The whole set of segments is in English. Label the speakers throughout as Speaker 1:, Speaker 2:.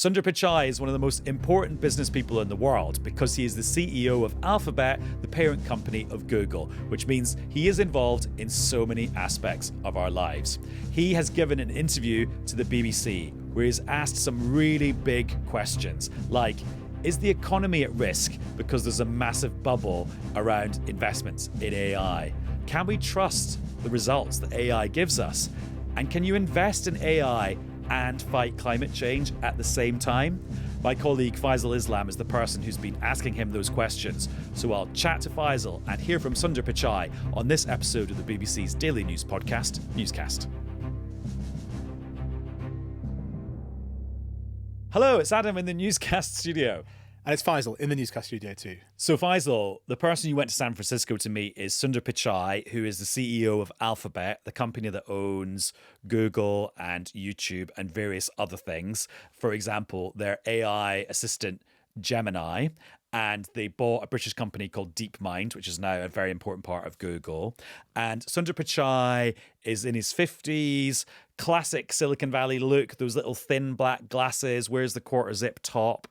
Speaker 1: Sundar Pichai is one of the most important business people in the world because he is the CEO of Alphabet, the parent company of Google, which means he is involved in so many aspects of our lives. He has given an interview to the BBC where he's asked some really big questions like, is the economy at risk because there's a massive bubble around investments in AI? Can we trust the results that AI gives us? And can you invest in AI and fight climate change at the same time? My colleague Faisal Islam is the person who's been asking him those questions. So I'll chat to Faisal and hear from Sundar Pichai on this episode of the BBC's daily news podcast, Newscast. Hello, it's Adam in the Newscast studio.
Speaker 2: And it's Faisal in the Newscast studio too.
Speaker 1: So Faisal, the person you went to San Francisco to meet is Sundar Pichai, who is the CEO of Alphabet, the company that owns Google and YouTube and various other things. For example, their AI assistant, Gemini. And they bought a British company called DeepMind, which is now a very important part of Google. And Sundar Pichai is in his 50s, classic Silicon Valley look, those little thin black glasses, wears the quarter zip top.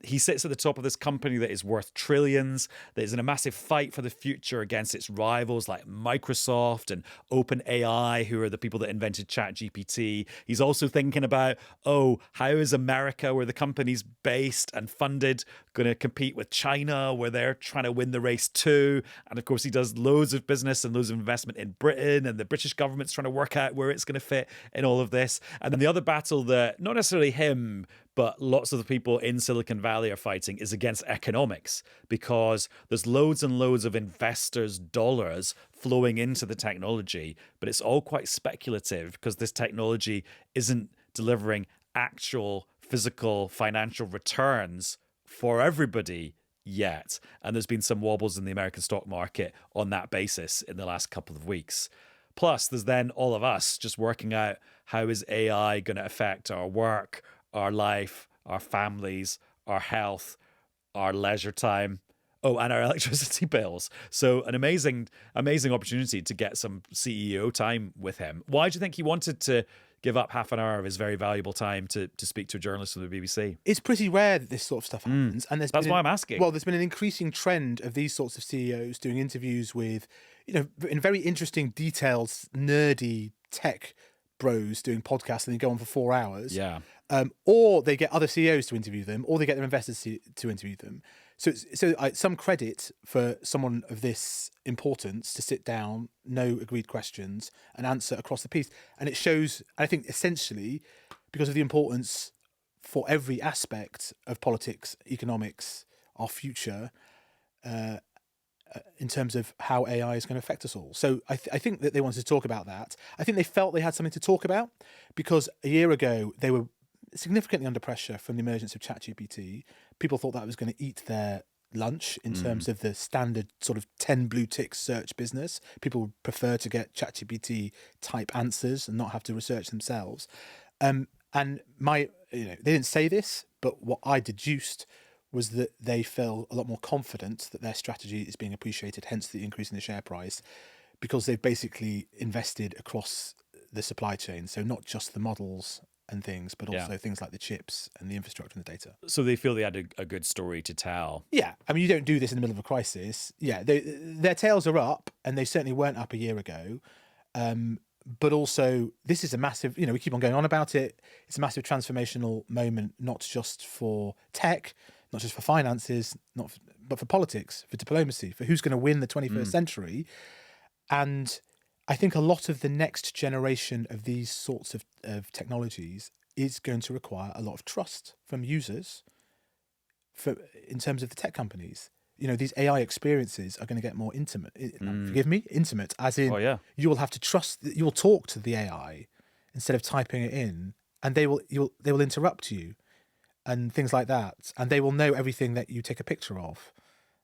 Speaker 1: He sits at the top of this company that is worth trillions, that is in a massive fight for the future against its rivals like Microsoft and OpenAI, who are the people that invented ChatGPT. He's also thinking about, how is America, where the company's based and funded, going to compete with China, where they're trying to win the race too? And of course, he does loads of business and loads of investment in Britain, and the British government's trying to work out where it's going to fit in all of this. And then the other battle that not necessarily him, but lots of the people in Silicon Valley are fighting is against economics, because there's loads and loads of investors' dollars flowing into the technology, but it's all quite speculative because this technology isn't delivering actual physical financial returns for everybody yet. And there's been some wobbles in the American stock market on that basis in the last couple of weeks. Plus, there's then all of us just working out, how is AI going to affect our work, our life, our families, our health, our leisure time, and our electricity bills. So an amazing opportunity to get some CEO time with him. Why do you think he wanted to give up half an hour of his very valuable time to speak to a journalist from the BBC?
Speaker 2: It's pretty rare that this sort of stuff happens. And
Speaker 1: that's why I'm asking.
Speaker 2: Well, there's been an increasing trend of these sorts of CEOs doing interviews with, in very interesting, detailed, nerdy tech bros doing podcasts, and they go on for 4 hours.
Speaker 1: Yeah.
Speaker 2: Or they get other CEOs to interview them, or they get their investors to interview them. So some credit for someone of this importance to sit down, no agreed questions, and answer across the piece. And it shows, I think, essentially, because of the importance for every aspect of politics, economics, our future, in terms of how AI is going to affect us all. So I think that they wanted to talk about that. I think they felt they had something to talk about because a year ago they were significantly under pressure from the emergence of ChatGPT. People thought that was going to eat their lunch in terms of the standard sort of 10 blue ticks search business. People would prefer to get ChatGPT type answers and not have to research themselves. And they didn't say this, but what I deduced was that they feel a lot more confident that their strategy is being appreciated, hence the increase in the share price, because they've basically invested across the supply chain. So not just the models and things, but also things like the chips and the infrastructure and the data.
Speaker 1: So they feel they had a good story to tell.
Speaker 2: Yeah. I mean, you don't do this in the middle of a crisis. Yeah. Their tails are up, and they certainly weren't up a year ago. But also, this is a massive, we keep on going on about it. It's a massive transformational moment, not just for tech, not just for finances, but for politics, for diplomacy, for who's going to win the 21st century. And I think a lot of the next generation of these sorts of technologies is going to require a lot of trust from users in terms of the tech companies. These AI experiences are going to get more intimate. Forgive me, intimate, as in you will have to trust that you will talk to the AI instead of typing it in, and they will interrupt you and things like that, and they will know everything that you take a picture of.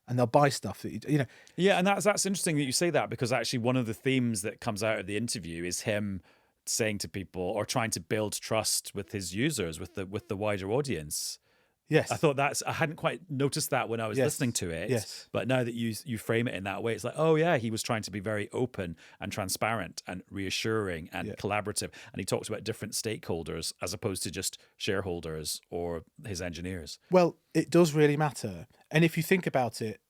Speaker 2: And they'll buy stuff that you know.
Speaker 1: Yeah, and that's interesting that you say that, because actually one of the themes that comes out of the interview is him saying to people, or trying to build trust with his users, with the wider audience.
Speaker 2: Yes.
Speaker 1: I thought I hadn't quite noticed that when I was
Speaker 2: Yes.
Speaker 1: listening to it.
Speaker 2: Yes.
Speaker 1: But now that you frame it in that way, it's like, oh yeah, he was trying to be very open and transparent and reassuring and collaborative. And he talks about different stakeholders as opposed to just shareholders or his engineers.
Speaker 2: Well, it does really matter. And if you think about it,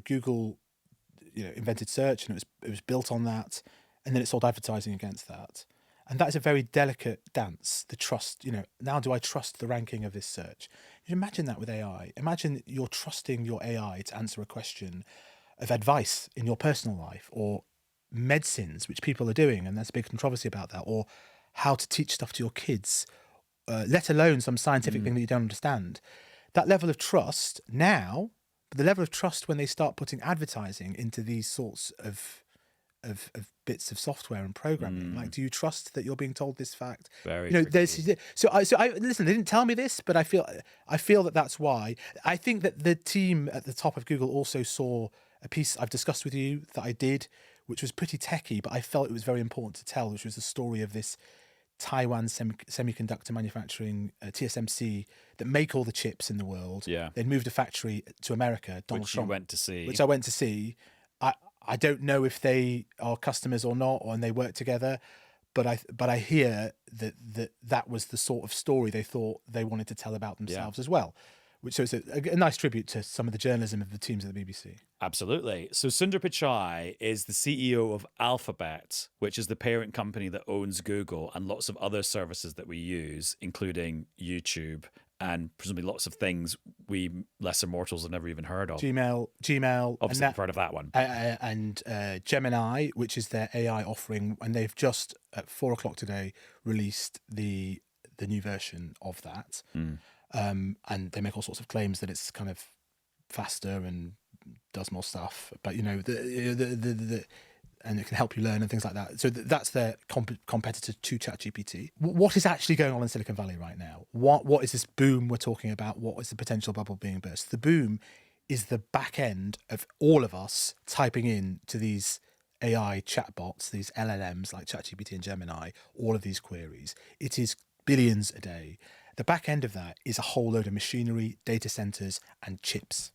Speaker 2: Google, invented search, and it was built on that, and then it sold advertising against that. And that is a very delicate dance, the trust. Now do I trust the ranking of this search? You imagine that with AI. Imagine you're trusting your AI to answer a question of advice in your personal life, or medicines, which people are doing, and there's a big controversy about that, or how to teach stuff to your kids, let alone some scientific thing that you don't understand. That level of trust now, but the level of trust when they start putting advertising into these sorts of bits of software and programming, like, do you trust that you're being told this fact?
Speaker 1: Very
Speaker 2: so I listen, they didn't tell me this, but I feel that that's why. I think that the team at the top of Google also saw a piece I've discussed with you that I did, which was pretty techie, but I felt it was very important to tell, which was the story of this Taiwan semiconductor manufacturing, TSMC, that make all the chips in the world.
Speaker 1: Yeah.
Speaker 2: They'd moved a factory to America, Donald Trump,
Speaker 1: you went to see.
Speaker 2: which I went to see. I don't know if they are customers or not, and they work together, but I hear that was the sort of story they thought they wanted to tell about themselves as well. So it's a nice tribute to some of the journalism of the teams at the BBC.
Speaker 1: Absolutely. So Sundar Pichai is the CEO of Alphabet, which is the parent company that owns Google and lots of other services that we use, including YouTube and presumably lots of things we lesser mortals have never even heard of.
Speaker 2: Gmail,
Speaker 1: Obviously, I've heard of that one.
Speaker 2: And Gemini, which is their AI offering, and they've just at 4:00 today released the new version of that. And they make all sorts of claims that it's kind of faster and does more stuff, but and it can help you learn and things like that. So that's their competitor to ChatGPT. What is actually going on in Silicon Valley right now? What is this boom we're talking about? What is the potential bubble being burst? The boom is the back end of all of us typing in to these AI chatbots, these LLMs like ChatGPT and Gemini, all of these queries. It is billions a day. The back end of that is a whole load of machinery, data centers, and chips.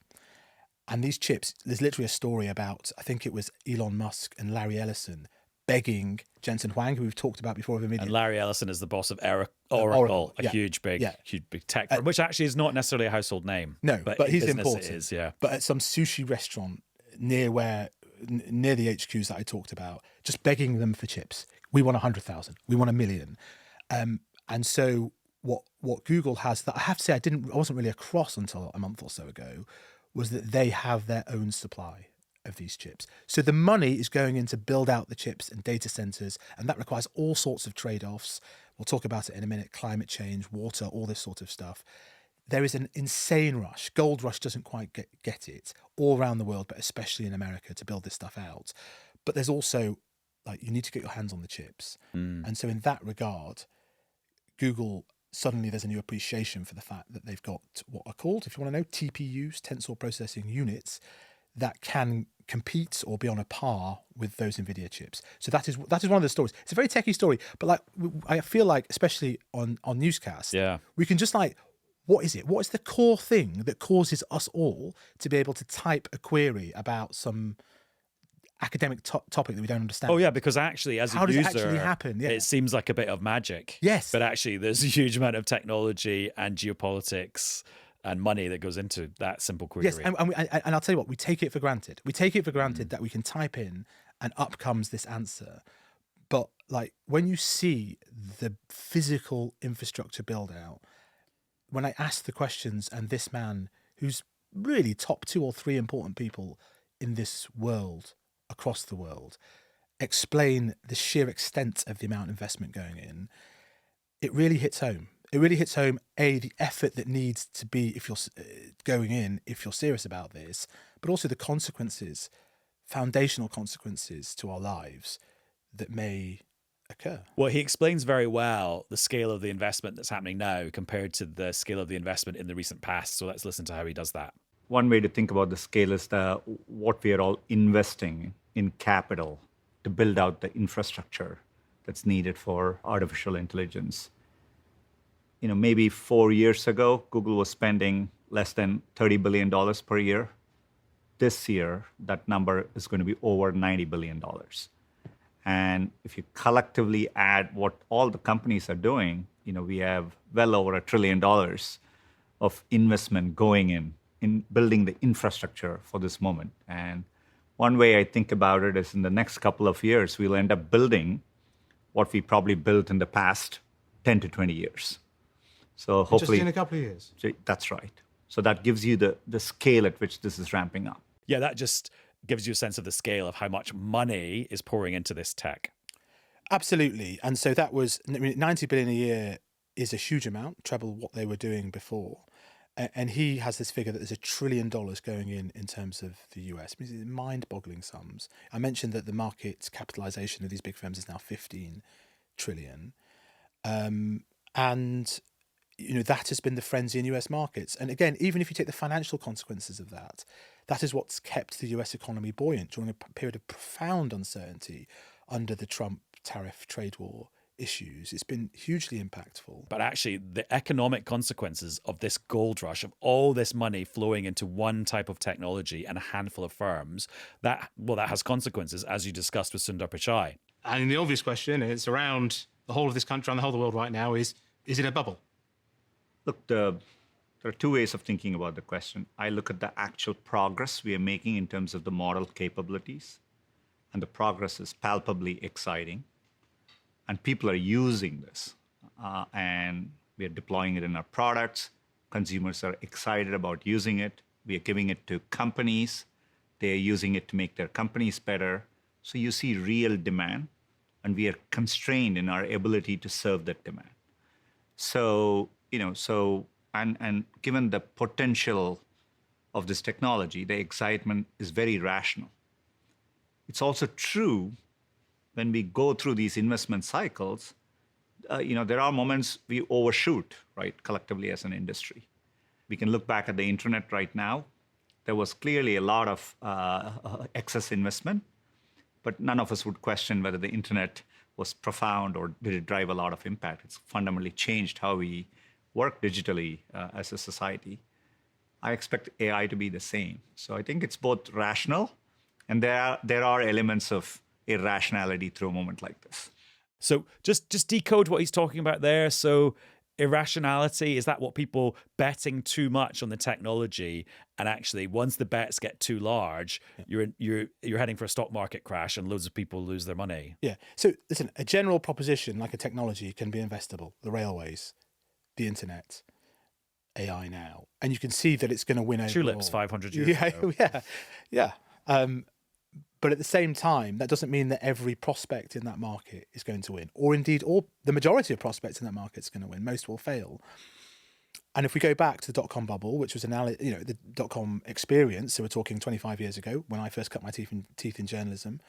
Speaker 2: And these chips, there's literally a story about, I think it was Elon Musk and Larry Ellison begging Jensen Huang, who we've talked about before.
Speaker 1: And Larry Ellison is the boss of Oracle, a huge big tech firm, which actually is not necessarily a household name.
Speaker 2: No, but he's important.
Speaker 1: It is, yeah.
Speaker 2: But at some sushi restaurant near the HQs that I talked about, just begging them for chips. We want 100,000. We want 1 million. And so what Google has, that I have to say I wasn't really across until a month or so ago, was that they have their own supply of these chips. So the money is going in to build out the chips and data centers, and that requires all sorts of trade-offs. We'll talk about it in a minute: climate change, water, all this sort of stuff. There is an insane rush. Gold rush doesn't quite get it all around the world, but especially in America, to build this stuff out. But there's also, like, you need to get your hands on the chips. And so in that regard, Google, suddenly there's a new appreciation for the fact that they've got what are called, if you want to know, TPUs, tensor processing units, that can compete or be on a par with those NVIDIA chips. So that is one of the stories. It's a very techie story, but like, I feel like, especially on Newscast, we can just like, what is it? What is the core thing that causes us all to be able to type a query about some academic topic that we don't understand?
Speaker 1: Oh yeah, because actually, as a user,
Speaker 2: does it actually happen? Yeah.
Speaker 1: It seems like a bit of magic.
Speaker 2: Yes,
Speaker 1: but actually, there's a huge amount of technology and geopolitics and money that goes into that simple query.
Speaker 2: Yes, and I'll tell you what, we take it for granted. We take it for granted that we can type in and up comes this answer. But like, when you see the physical infrastructure build out, when I ask the questions, and this man, who's really top 2 or 3 important people in this world, across the world, explain the sheer extent of the amount of investment going in, it really hits home. It really hits home, the effort that needs to be if you're going in, if you're serious about this, but also the consequences, foundational consequences to our lives that may occur.
Speaker 1: Well, he explains very well the scale of the investment that's happening now compared to the scale of the investment in the recent past. So let's listen to how he does that.
Speaker 3: One way to think about the scale is what we are all investing in capital to build out the infrastructure that's needed for artificial intelligence. maybe 4 years ago, Google was spending less than $30 billion per year. This year, that number is going to be over $90 billion. And if you collectively add what all the companies are doing, we have well over $1 trillion of investment going in building the infrastructure for this moment. And one way I think about it is in the next couple of years, we'll end up building what we probably built in the past 10 to 20 years. So hopefully,
Speaker 4: just in a couple of years.
Speaker 3: That's right. So that gives you the scale at which this is ramping up.
Speaker 1: Yeah, that just gives you a sense of the scale of how much money is pouring into this tech.
Speaker 2: Absolutely. And so that was, 90 billion a year is a huge amount, treble what they were doing before. And he has this figure that there's $1 trillion going in terms of the US. These are mind-boggling sums. I mentioned that the market capitalization of these big firms is now 15 trillion. And that has been the frenzy in US markets. And again, even if you take the financial consequences of that, that is what's kept the US economy buoyant during a period of profound uncertainty under the Trump tariff trade war issues. It's been hugely impactful.
Speaker 1: But actually, the economic consequences of this gold rush, of all this money flowing into one type of technology and a handful of firms, that has consequences, as you discussed with Sundar Pichai.
Speaker 4: And the obvious question is around the whole of this country and the whole of the world right now is it a bubble?
Speaker 3: Look, there are two ways of thinking about the question. I look at the actual progress we are making in terms of the model capabilities, and the progress is palpably exciting. And people are using this, and we are deploying it in our products. Consumers are excited about using it. We are giving it to companies. They are using it to make their companies better. So you see real demand, and we are constrained in our ability to serve that demand. So, and given the potential of this technology, the excitement is very rational. It's also true when we go through these investment cycles, there are moments we overshoot, right, collectively as an industry. We can look back at the internet right now. There was clearly a lot of excess investment, but none of us would question whether the internet was profound or did it drive a lot of impact. It's fundamentally changed how we work digitally as a society. I expect AI to be the same. So I think it's both rational, and there are elements of irrationality through a moment like this.
Speaker 1: So just decode what he's talking about there. So irrationality, is that what people betting too much on the technology, and actually once the bets get too large, you're heading for a stock market crash and loads of people lose their money?
Speaker 2: Yeah. So listen, a general proposition like a technology can be investable. The railways, the internet, AI now, and you can see that it's going to win overall.
Speaker 1: Tulips 500 years ago.
Speaker 2: Yeah. But at the same time, that doesn't mean that every prospect in that market is going to win, or indeed, all the majority of prospects in that market is going to win. Most will fail. And if we go back to the dotcom bubble, which was the dotcom experience, so we're talking 25 years ago when I first cut my teeth in journalism.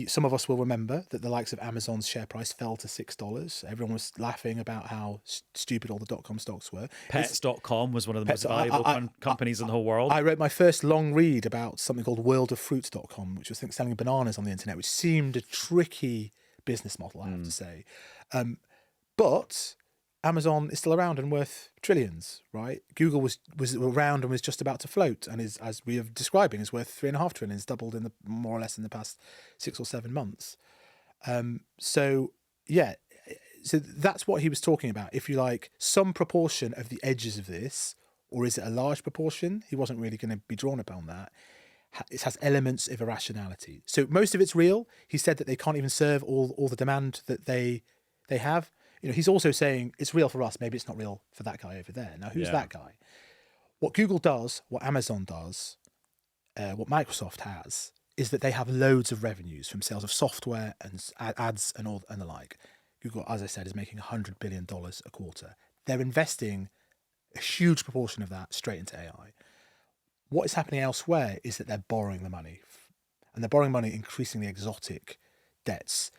Speaker 2: Some of us will remember that the likes of Amazon's share price fell to $6. Everyone was laughing about how stupid all the dotcom stocks were.
Speaker 1: Pets.com was one of the most valuable companies in the whole world.
Speaker 2: I wrote my first long read about something called worldofruit.com, which was selling bananas on the internet, which seemed a tricky business model, I have to say. But Amazon is still around and worth trillions, right? Google was around and was just about to float, and is, as we are describing, is worth $3.5 trillion. It's doubled more or less in the past 6 or 7 months. So that's what he was talking about. If you like, some proportion of the edges of this, or is it a large proportion? He wasn't really going to be drawn upon that. It has elements of irrationality. So most of it's real. He said that they can't even serve all the demand that they have. He's also saying it's real for us. Maybe it's not real for that guy over there. Now, who's that guy? What Google does, what Amazon does, what Microsoft has, is that they have loads of revenues from sales of software and ads and the like. Google, as I said, is making $100 billion a quarter. They're investing a huge proportion of that straight into AI. What is happening elsewhere is that they're borrowing the money, and they're borrowing money increasingly exotic debts,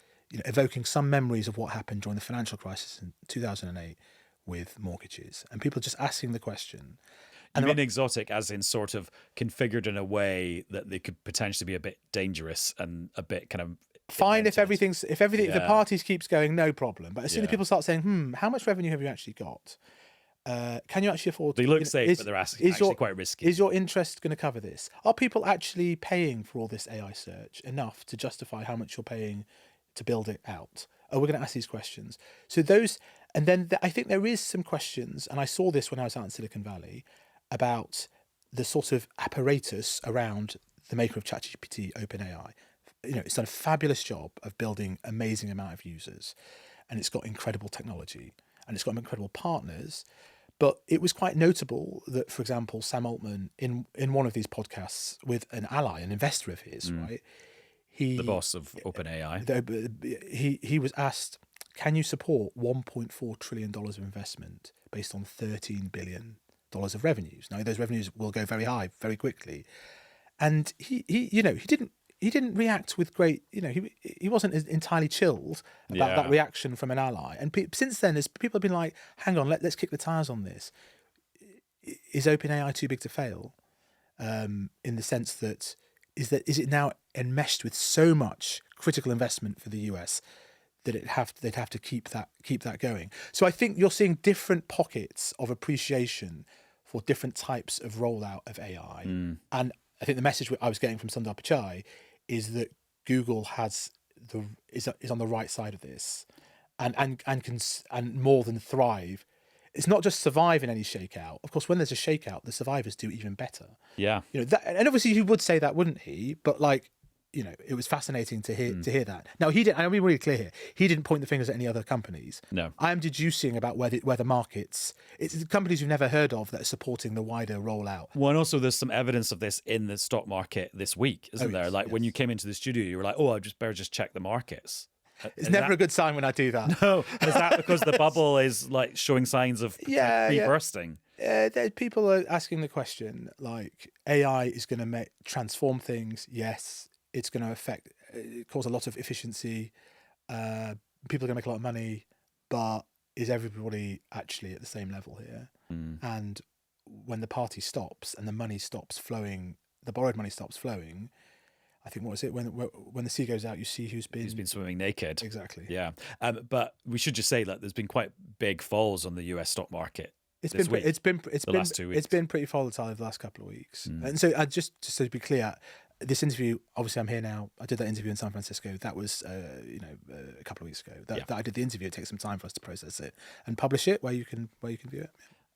Speaker 2: evoking some memories of what happened during the financial crisis in 2008 with mortgages. And people are just asking the question.
Speaker 1: You mean exotic as in sort of configured in a way that they could potentially be a bit dangerous and a bit kind of
Speaker 2: fine if
Speaker 1: invented.
Speaker 2: everything if the
Speaker 1: Yeah.
Speaker 2: parties keeps going, no problem. But as soon as
Speaker 1: Yeah.
Speaker 2: people start saying, how much revenue have you actually got? Can you actually afford?
Speaker 1: They look safe, but they're actually quite risky.
Speaker 2: Is your interest going to cover this? Are people actually paying for all this AI search enough to justify how much you're paying to build it out? We're going to ask these questions. So those, and then I think there is some questions, and I saw this when I was out in Silicon Valley, about the sort of apparatus around the maker of ChatGPT, OpenAI. It's done a fabulous job of building amazing amount of users, and it's got incredible technology, and it's got incredible partners. But it was quite notable that, for example, Sam Altman, in one of these podcasts with an ally, an investor of his, right?
Speaker 1: The boss of OpenAI.
Speaker 2: He was asked, can you support $1.4 trillion of investment based on $13 billion of revenues? Now, those revenues will go very high very quickly. And he didn't react with great, he wasn't entirely chilled about that reaction from an ally. And since then, as people have been like, hang on, let's kick the tires on this. Is OpenAI too big to fail? In the sense that is it now enmeshed with so much critical investment for the US that they'd have to keep that going. So I think you're seeing different pockets of appreciation for different types of rollout of AI. And I think the message I was getting from Sundar Pichai is that Google is on the right side of this, and can more than thrive. It's not just survive in any shakeout. Of course, when there's a shakeout, the survivors do even better.
Speaker 1: Yeah.
Speaker 2: And obviously he would say that, wouldn't he? But it was fascinating to hear that. Now he didn't. I'll be really clear here. He didn't point the fingers at any other companies.
Speaker 1: No.
Speaker 2: I am deducing about where the markets. It's the companies you've never heard of that are supporting the wider rollout.
Speaker 1: Well, and also there's some evidence of this in the stock market this week, isn't there? Like when you came into the studio, you were like, "Oh, I better just check the markets."
Speaker 2: It's never a good sign when I do that.
Speaker 1: No, is that because the bubble is like showing signs of bursting?
Speaker 2: People are asking the question like, AI is going to transform things. Yes, it's going to cause a lot of efficiency. People are going to make a lot of money, but is everybody actually at the same level here? And when the party stops and the money stops flowing, the borrowed money stops flowing, I think, what was it? When the sea goes out, you see who's been
Speaker 1: swimming naked.
Speaker 2: Exactly.
Speaker 1: Yeah. But we should just say that there's been quite big falls on the US stock market.
Speaker 2: It's
Speaker 1: this
Speaker 2: been
Speaker 1: week,
Speaker 2: the last 2 weeks. It's been pretty volatile over the last couple of weeks. And so just to be clear, this interview, obviously I'm here now. I did that interview in San Francisco. That was a couple of weeks ago. That I did the interview. It takes some time for us to process it and publish it where you can view it.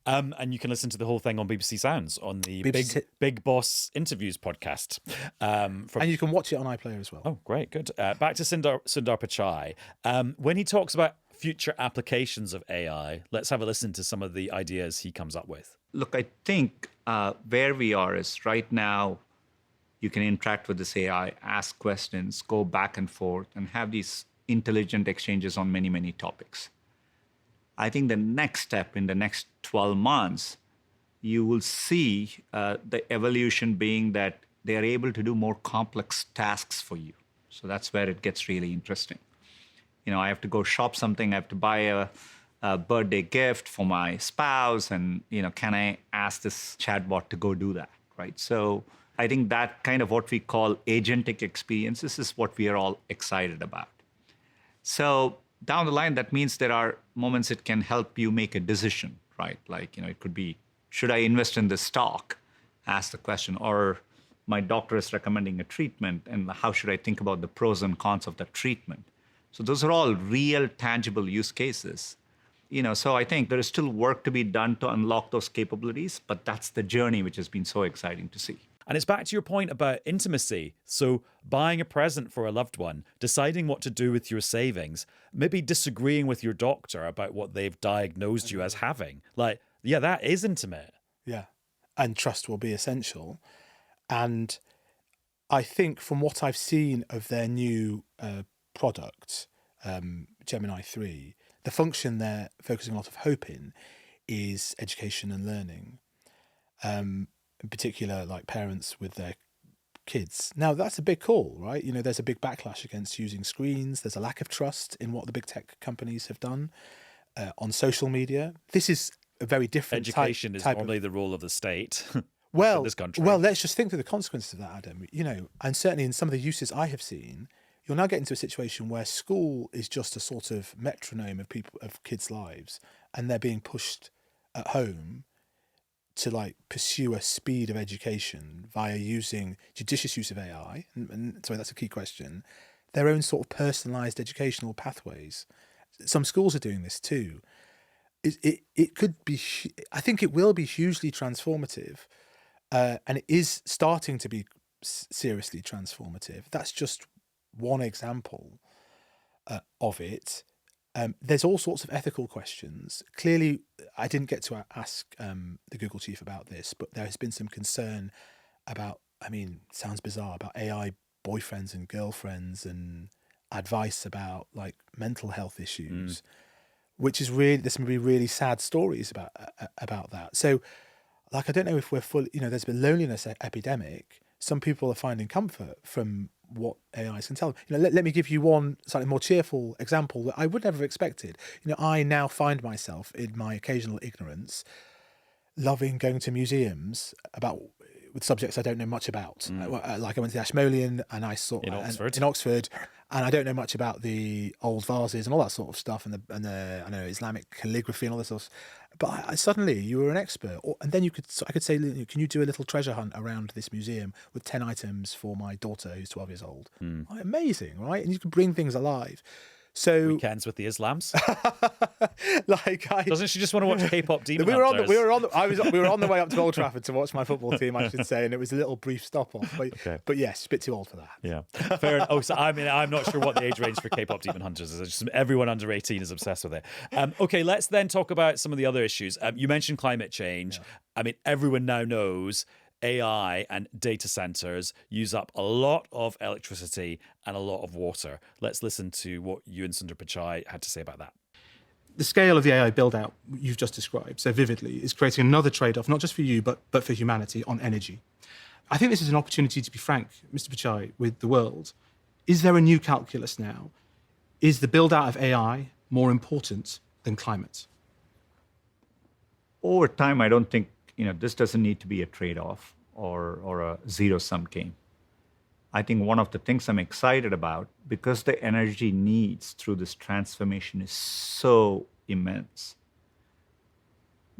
Speaker 1: And you can listen to the whole thing on BBC Sounds on the Big Boss Interviews podcast.
Speaker 2: And you can watch it on iPlayer as well.
Speaker 1: Oh, great, good. Back to Sundar Pichai. When he talks about future applications of AI, let's have a listen to some of the ideas he comes up with.
Speaker 3: Look, I think where we are is right now, you can interact with this AI, ask questions, go back and forth, and have these intelligent exchanges on many, many topics. I think the next step in the next 12 months, you will see the evolution being that they are able to do more complex tasks for you. So that's where it gets really interesting. I have to go shop something, I have to buy a birthday gift for my spouse, and can I ask this chatbot to go do that, right? So I think that kind of what we call agentic experiences is what we are all excited about. So down the line, that means there are moments it can help you make a decision, right? Like, it could be, should I invest in this stock? Ask the question. Or my doctor is recommending a treatment, and how should I think about the pros and cons of that treatment? So those are all real, tangible use cases. So I think there is still work to be done to unlock those capabilities, but that's the journey which has been so exciting to see.
Speaker 1: And it's back to your point about intimacy. So buying a present for a loved one, deciding what to do with your savings, maybe disagreeing with your doctor about what they've diagnosed you as having. Like, yeah, that is intimate.
Speaker 2: Yeah. And trust will be essential. And I think from what I've seen of their new product, Gemini 3, the function they're focusing a lot of hope in is education and learning. In particular, like parents with their kids. Now, that's a big call, right? There's a big backlash against using screens. There's a lack of trust in what the big tech companies have done on social media. This is a very different
Speaker 1: Education is normally the role of the state.
Speaker 2: Well,
Speaker 1: in this country.
Speaker 2: Well, let's just think through the consequences of that, Adam. And certainly in some of the uses I have seen, you'll now get into a situation where school is just a sort of metronome of kids' lives, and they're being pushed at home to like pursue a speed of education via using judicious use of AI, and sorry, that's a key question, their own sort of personalized educational pathways. Some schools are doing this too. It could be, I think it will be hugely transformative, and it is starting to be seriously transformative. That's just one example of it. There's all sorts of ethical questions. Clearly, I didn't get to ask the Google chief about this, but there has been some concern about, I mean, sounds bizarre, about AI boyfriends and girlfriends and advice about like mental health issues, which is really, there's going to be really sad stories about that. So, like, I don't know if we're fully, there's been loneliness epidemic. Some people are finding comfort from what AIs can tell them. Let me give you one slightly more cheerful example that I would never have expected. I now find myself, in my occasional ignorance, loving going to museums with subjects I don't know much about. Like I went to the Ashmolean and I saw
Speaker 1: in
Speaker 2: Oxford, and I don't know much about the old vases and all that sort of stuff, and the I know Islamic calligraphy and all this sort of stuff. But I suddenly, you were an expert, and then I could say, can you do a little treasure hunt around this museum with 10 items for my daughter who's 12 years old? Like, amazing, right? And you can bring things alive. So
Speaker 1: weekends with the Islams.
Speaker 2: Doesn't
Speaker 1: she just want to watch K-pop Demon
Speaker 2: we were
Speaker 1: Hunters?
Speaker 2: we were on the way up to Old Trafford to watch my football team, I should say, and it was a little brief stop off. But yes, a bit too old for that.
Speaker 1: Yeah, fair enough. So I'm not sure what the age range for K-pop Demon Hunters is. Just everyone under 18 is obsessed with it. Okay, let's then talk about some of the other issues. You mentioned climate change. Yeah. I mean, everyone now knows AI and data centers use up a lot of electricity and a lot of water. Let's listen to what you and Sundar Pichai had to say about that.
Speaker 4: The scale of the AI build-out you've just described so vividly is creating another trade-off, not just for you, but for humanity, on energy. I think this is an opportunity to be frank, Mr. Pichai, with the world. Is there a new calculus now? Is the build-out of AI more important than climate?
Speaker 3: Over time, I don't think this doesn't need to be a trade-off or a zero-sum game. I think one of the things I'm excited about, because the energy needs through this transformation is so immense,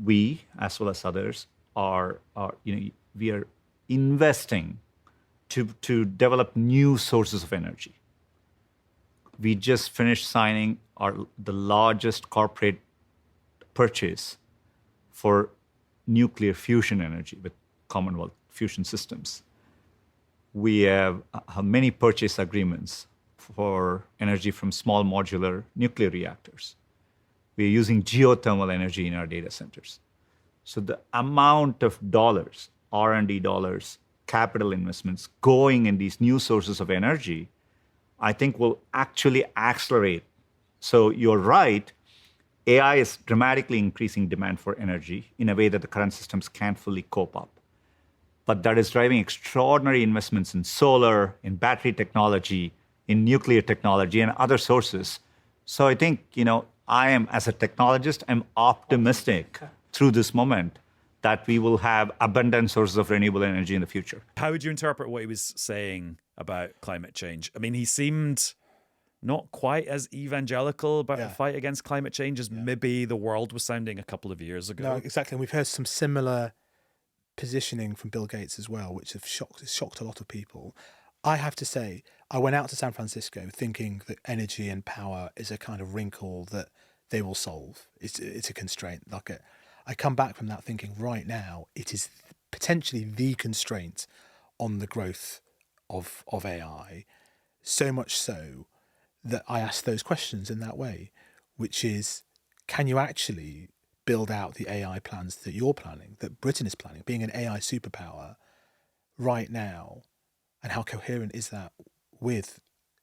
Speaker 3: we, as well as others, we are investing to develop new sources of energy. We just finished signing the largest corporate purchase for nuclear fusion energy with Commonwealth Fusion Systems. We have many purchase agreements for energy from small modular nuclear reactors. We're using geothermal energy in our data centers. So the amount of dollars, R&D dollars, capital investments going in these new sources of energy, I think will actually accelerate. So you're right, AI is dramatically increasing demand for energy in a way that the current systems can't fully cope up. But that is driving extraordinary investments in solar, in battery technology, in nuclear technology, and other sources. So I think, I am, as a technologist, I'm optimistic through this moment that we will have abundant sources of renewable energy in the future.
Speaker 1: How would you interpret what he was saying about climate change? I mean, he seemed not quite as evangelical about the fight against climate change as maybe the world was sounding a couple of years ago.
Speaker 2: No, exactly. And we've heard some similar positioning from Bill Gates as well, which have shocked a lot of people. I have to say, I went out to San Francisco thinking that energy and power is a kind of wrinkle that they will solve. It's a constraint. I come back from that thinking right now it is potentially the constraint on the growth of AI, so much so that I ask those questions in that way, which is, can you actually build out the AI plans that you're planning, that Britain is planning, being an AI superpower right now, and how coherent is that with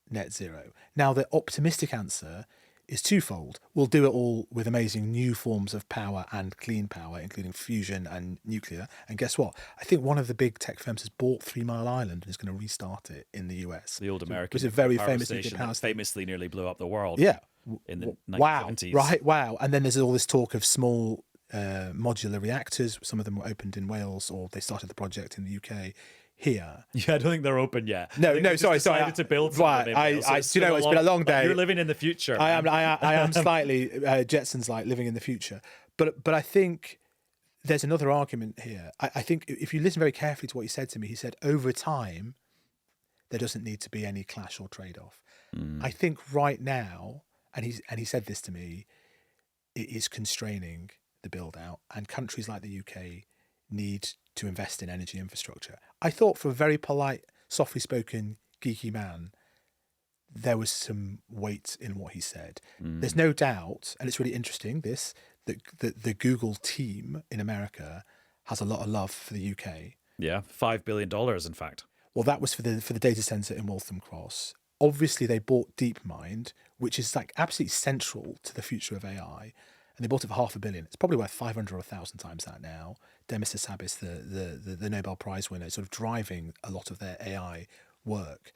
Speaker 2: net zero? Now, the optimistic answer is twofold. We'll do it all with amazing new forms of power and clean power, including fusion and nuclear. And guess what? I think one of the big tech firms has bought 3 Mile Island and is going to restart it in the US.
Speaker 1: The old American
Speaker 2: which is a very
Speaker 1: power
Speaker 2: famous
Speaker 1: station
Speaker 2: nuclear power
Speaker 1: that
Speaker 2: station.
Speaker 1: famously nearly blew up the world.
Speaker 2: Yeah.
Speaker 1: In the 1970s.
Speaker 2: Wow. And then there's all this talk of small modular reactors. Some of them were opened in Wales, or they started the project in the UK. here.
Speaker 1: Yeah, I don't think they're open yet. I
Speaker 2: No,
Speaker 1: think
Speaker 2: no,
Speaker 1: they just
Speaker 2: sorry.
Speaker 1: decided to build something.
Speaker 2: Right,
Speaker 1: maybe. So
Speaker 2: do you know, it's been a long day.
Speaker 1: You're living in the future.
Speaker 2: I
Speaker 1: man.
Speaker 2: am slightly Jetsons like living in the future, but I think there's another argument here. I think if you listen very carefully to what he said to me, he said over time there doesn't need to be any clash or trade-off. I think right now, and he said this to me, it is constraining the build out, and countries like the UK need to invest in energy infrastructure. I thought for a very polite, softly spoken, geeky man, there was some weight in what he said. There's no doubt, and it's really interesting, that the Google team in America has a lot of love for the UK.
Speaker 1: Yeah, $5 billion, in fact.
Speaker 2: Well, that was for the data center in Waltham Cross. Obviously, they bought DeepMind, which is like absolutely central to the future of AI, and they bought it for $500 million. It's probably worth 500 or 1,000 times that now. Demis Hassabis, the Nobel Prize winner, is sort of driving a lot of their AI work.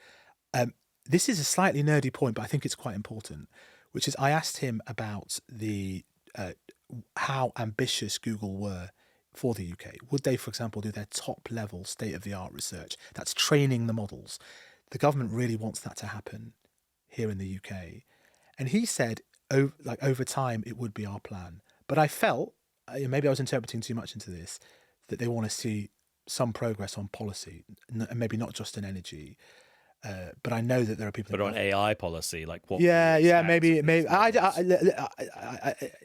Speaker 2: This is a slightly nerdy point, but I think it's quite important, which is I asked him about the how ambitious Google were for the UK. Would they, for example, do their top-level state-of-the-art research? That's training the models. The government really wants that to happen here in the UK. And he said, over time, it would be our plan. But I felt, maybe I was interpreting too much into this, that they want to see some progress on policy, and maybe not just in energy. But I know that there are people.
Speaker 1: But on AI policy, like what?
Speaker 2: Yeah, maybe.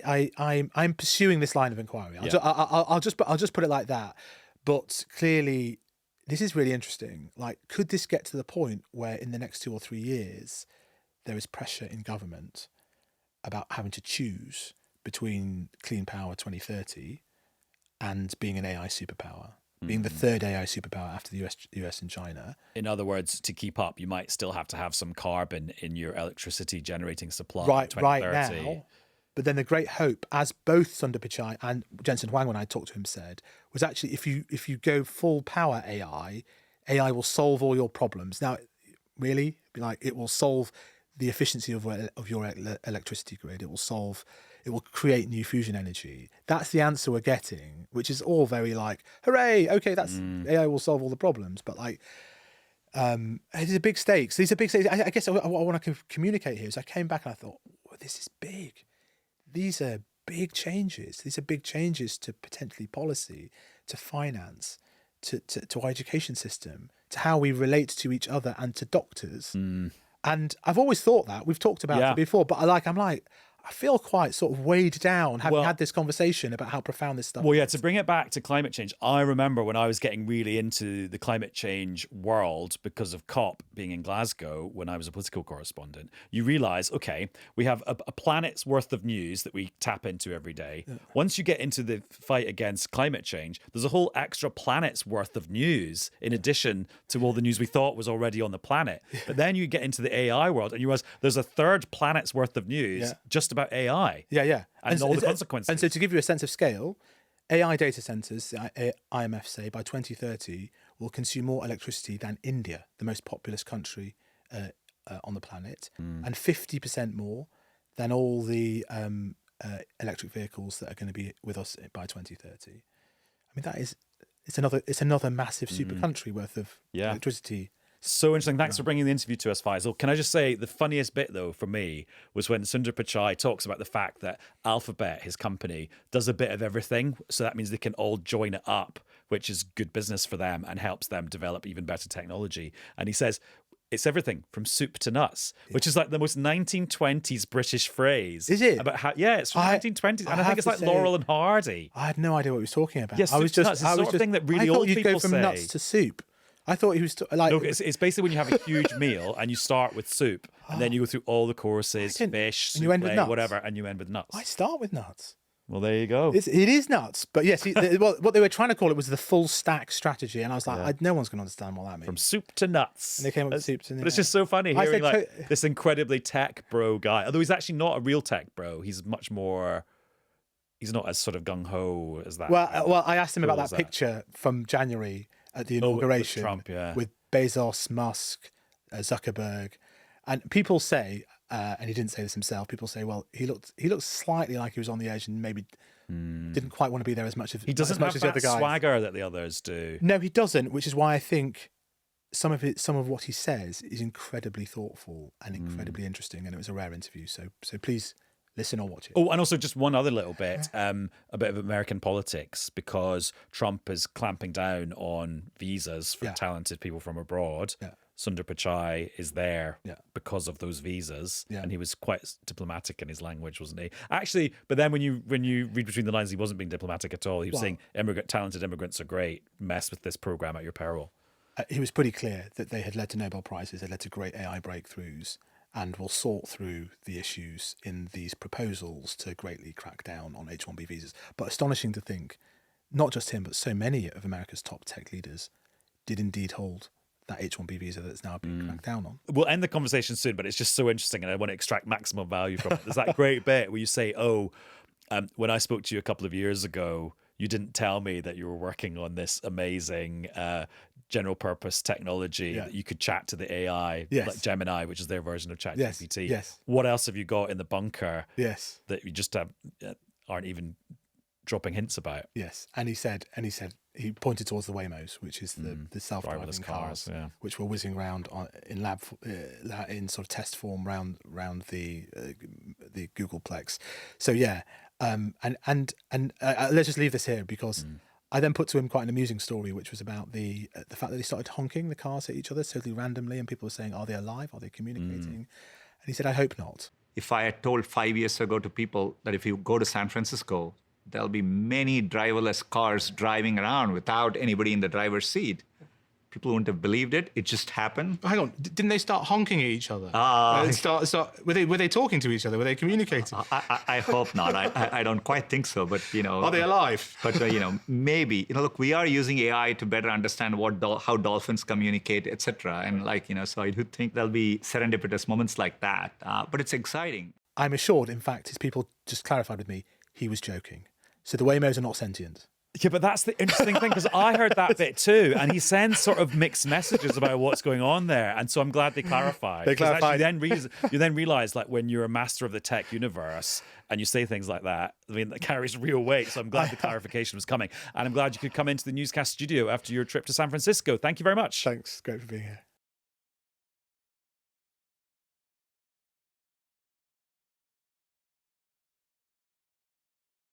Speaker 2: I'm pursuing this line of inquiry. I'll just put it like that. But clearly, this is really interesting. Like, could this get to the point where in the next 2 or 3 years there is pressure in government about having to choose between clean power 2030 and being an AI superpower? Being the third AI superpower after the US and China.
Speaker 1: In other words, to keep up, you might still have to have some carbon in your electricity generating supply.
Speaker 2: Right
Speaker 1: by
Speaker 2: now.
Speaker 1: 2030.
Speaker 2: But then the great hope, as both Sundar Pichai and Jensen Huang, when I talked to him, said, was actually if you go full power AI will solve all your problems. Now, really, like it will solve the efficiency of your electricity grid. It will create new fusion energy. That's the answer we're getting, which is all very like, hooray, okay, that's AI will solve all the problems. But like, these are big stakes. These are big stakes. I guess what I want to communicate here is I came back and I thought, well, this is big. These are big changes. These are big changes to potentially policy, to finance, to our education system, to how we relate to each other and to doctors. And I've always thought that. We've talked about it before, but I feel quite sort of weighed down having had this conversation about how profound this stuff is.
Speaker 1: Well, yeah, to bring it back to climate change, I remember when I was getting really into the climate change world because of COP being in Glasgow when I was a political correspondent, you realise, okay, we have a planet's worth of news that we tap into every day. Yeah. Once you get into the fight against climate change, there's a whole extra planet's worth of news in addition to all the news we thought was already on the planet. But then you get into the AI world and you realise there's a third planet's worth of news just about AI.
Speaker 2: Yeah.
Speaker 1: And all the consequences.
Speaker 2: And so to give you a sense of scale, AI data centers, IMF say, by 2030 will consume more electricity than India, the most populous country on the planet, and 50% more than all the electric vehicles that are going to be with us by 2030. I mean, it's another massive super country worth of electricity.
Speaker 1: So interesting. Thanks for bringing the interview to us, Faisal. Can I just say the funniest bit, though, for me was when Sundar Pichai talks about the fact that Alphabet, his company, does a bit of everything. So that means they can all join it up, which is good business for them and helps them develop even better technology. And he says, it's everything from soup to nuts, which is like the most 1920s British phrase.
Speaker 2: Is it?
Speaker 1: About how, it's from 1920s. And I think it's like Laurel and Hardy.
Speaker 2: I had no idea what he was talking about.
Speaker 1: Yes, I was just, it's the sort of thing that really old people say.
Speaker 2: I thought you'd go from nuts to soup. I thought he was like.
Speaker 1: No, it's basically when you have a huge meal and you start with soup, and then you go through all the courses, fish,
Speaker 2: and you end with nuts.
Speaker 1: Whatever, and you end with nuts.
Speaker 2: I start with nuts.
Speaker 1: Well, there you go.
Speaker 2: It is nuts, but yes, what they were trying to call it was the full stack strategy, and I was like, no one's going to understand what that means.
Speaker 1: From soup to nuts.
Speaker 2: And they came up with soup to nuts.
Speaker 1: But it's just so funny hearing like this incredibly tech bro guy. Although he's actually not a real tech bro. He's much more. He's not as sort of gung ho as that.
Speaker 2: Well, I asked him about that picture from January at the inauguration
Speaker 1: with Trump,
Speaker 2: with Bezos, Musk, Zuckerberg, and people say, and he didn't say this himself. People say, well, he looked slightly like he was on the edge and maybe didn't quite want to be there as much as
Speaker 1: He doesn't
Speaker 2: as much
Speaker 1: have
Speaker 2: as the
Speaker 1: that
Speaker 2: other guys.
Speaker 1: swagger that the others do.
Speaker 2: No, he doesn't, which is why I think some of what he says is incredibly thoughtful and incredibly interesting, and it was a rare interview. So please listen or watch it.
Speaker 1: Oh, and also just one other little bit, a bit of American politics, because Trump is clamping down on visas for talented people from abroad.
Speaker 2: Yeah.
Speaker 1: Sundar Pichai is there
Speaker 2: Yeah.
Speaker 1: because of those visas,
Speaker 2: Yeah.
Speaker 1: and he was quite diplomatic in his language, wasn't he? Actually, but then when you read between the lines, he wasn't being diplomatic at all. He was saying talented immigrants are great. Mess with this program at your peril.
Speaker 2: He was pretty clear that they had led to Nobel Prizes, they led to great AI breakthroughs, and will sort through the issues in these proposals to greatly crack down on H-1B visas. But astonishing to think, not just him, but so many of America's top tech leaders did indeed hold that H-1B visa that's now being cracked down on.
Speaker 1: We'll end the conversation soon, but it's just so interesting, and I want to extract maximum value from it. There's that great bit where you say, when I spoke to you a couple of years ago, you didn't tell me that you were working on this amazing general purpose technology that you could chat to the AI, like Gemini, which is their version of ChatGPT.
Speaker 2: Yes.
Speaker 1: What else have you got in the bunker
Speaker 2: Yes.
Speaker 1: that you just aren't even dropping hints about?
Speaker 2: Yes. And he said he pointed towards the Waymos, which is the self-driving
Speaker 1: Driverless
Speaker 2: cars, which were whizzing around in in sort of test form round the Googleplex. So let's just leave this here, because I then put to him quite an amusing story, which was about the fact that they started honking the cars at each other totally randomly, and people were saying, "Are they alive? Are they communicating?" And he said, "I hope not."
Speaker 3: If I had told 5 years ago to people that if you go to San Francisco, there'll be many driverless cars driving around without anybody in the driver's seat, people wouldn't have believed it. It just happened.
Speaker 4: Hang on, didn't they start honking at each other? Were they talking to each other? Were they communicating?
Speaker 3: I hope not. I don't quite think so, but
Speaker 4: Are they alive?
Speaker 3: But maybe. Look, we are using AI to better understand how dolphins communicate, etc. And so I do think there'll be serendipitous moments like that. But it's exciting.
Speaker 2: I'm assured, in fact, his people just clarified with me, he was joking. So the Waymos are not sentient.
Speaker 1: Yeah, but that's the interesting thing, because I heard that bit too, and he sends sort of mixed messages about what's going on there, and so I'm glad they clarified.
Speaker 2: They clarified.
Speaker 1: You then realize, like, when you're a master of the tech universe and you say things like that, I mean, that carries real weight. So I'm glad the clarification was coming, and I'm glad you could come into the Newscast studio after your trip to San Francisco. Thank you very much.
Speaker 2: Thanks. Great for being here.